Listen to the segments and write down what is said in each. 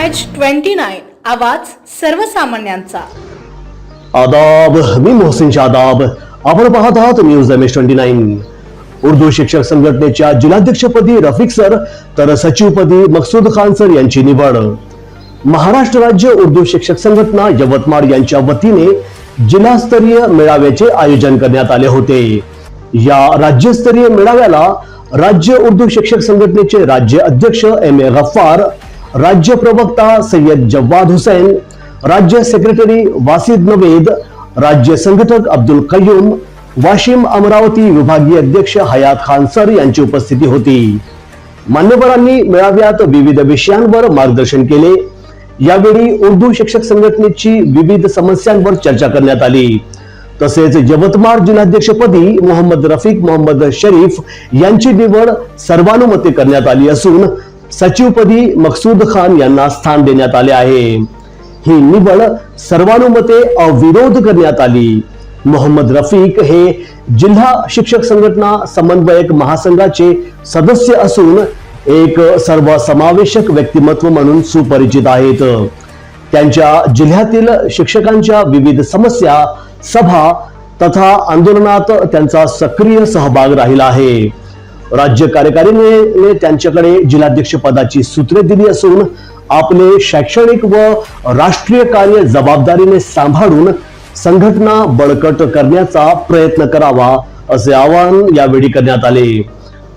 MH29 आवाज सर्वसामान्यांचा। आदाब, मी मोहसिन शादाब। आपण पाहत आहात न्यूज MH29। उर्दू शिक्षक संघटनेच्या जिल्हाध्यक्षपदी रफिक सर तर सचिवपदी मकसूद खान सर यांची निवड। महाराष्ट्र राज्य उर्दू शिक्षक संघटना यवतमाळ यांच्या वतीने जिल्हास्तरीय मेळाव्याचे आयोजन करण्यात आले होते। या राज्यस्तरीय मेळाव्याला राज्य उर्दू शिक्षक संघटनेचे राज्य अध्यक्ष M.A. गफ्फार, राज्य प्रवक्ता सय्यद जव्वाद हुसैन, राज्य सेक्रेटरी वासिद नवेद, राज्य संघटक अब्दुल कय्यूम, वाशिम अमरावती विभागीय अध्यक्ष हयात खान सर यांची उपस्थिती होती। मान्यवरांनी मेळाव्यात विविध विषयांवर मार्गदर्शन केले। यावेळी उर्दू शिक्षक संघटनेची विविध समस्यांवर चर्चा करण्यात आली। तसेच यवतमाळ जिल्हाध्यक्षपदी मोहम्मद रफिक मोहम्मद शरीफ यांची निवड सर्वानुमते करण्यात आली असून सचिवपदी मकसूद खान यांना स्थान देण्यात आले आहे। ही निवड सर्वानुमते अविरोध करण्यात आली। मोहम्मद रफिक हे जिल्हा शिक्षक संघटना समन्वयक महासंघाचे सदस्य असून एक सर्वसमावेशक व्यक्तिमत्व म्हणून सुपरिचित आहेत। त्यांच्या जिल्ह्यातील शिक्षकांच्या विविध समस्या, सभा तथा आंदोलनात त्यांचा सक्रिय सहभाग राहिला आहे। राज्य कार्यकारिणीने त्यांच्याकडे जिल्हाध्यक्ष पदाची सूत्रे दिली असून आपले शैक्षणिक व राष्ट्रीय कार्य जबाबदारीने सांभाळून संघटना बळकट करण्याचा प्रयत्न करावा असे आवाहन यावेळी करण्यात आले।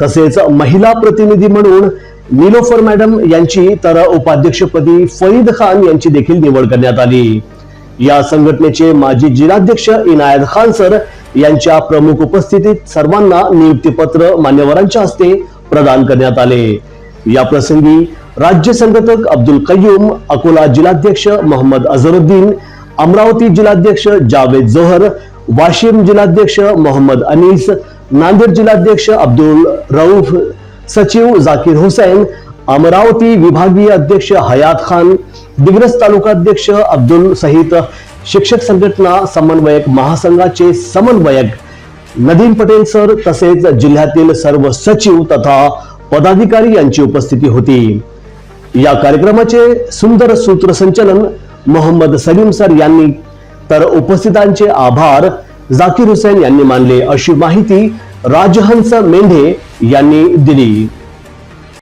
तसेच महिला प्रतिनिधी म्हणून निलोफर मॅडम यांची तर उपाध्यक्षपदी फरीद खान यांची देखील निवड करण्यात आली। या संघटनेचे माजी जिल्हाध्यक्ष इनायत खान सर यांच्या प्रमुख उपस्थितीत सर्वांना नियुक्तीपत्र मान्यवरांच्या हस्ते प्रदान करण्यात आले। या प्रसंगी राज्य संघटक अब्दुल कय्यूम, अकोला जिल्हाध्यक्ष मोहम्मद अझरुद्दीन, अमरावती जिल्हाध्यक्ष जावेद जोहर, वाशिम जिल्हाध्यक्ष मोहम्मद अनीस, नांदेड जिल्हाध्यक्ष अब्दुल रऊफ, सचिव जाकीर हुसैन, अमरावती विभागीय अध्यक्ष हयात खान, दिग्रस तालुकाध्यक्ष अब्दुल सहित शिक्षक संघटना समन्वयक महासंघाचे समन्वयक नदीम पटेल सर तसेच जिल्ह्यातील सर्व सचिव तथा पदाधिकारी यांची उपस्थिती होती। या कार्यक्रमाचे सुंदर सूत्रसंचलन मोहम्मद सलीम सर यांनी तर उपस्थितांचे आभार जाकीर हुसैन यांनी मानले, अशी माहिती राजहंस मेंढे यांनी दिली।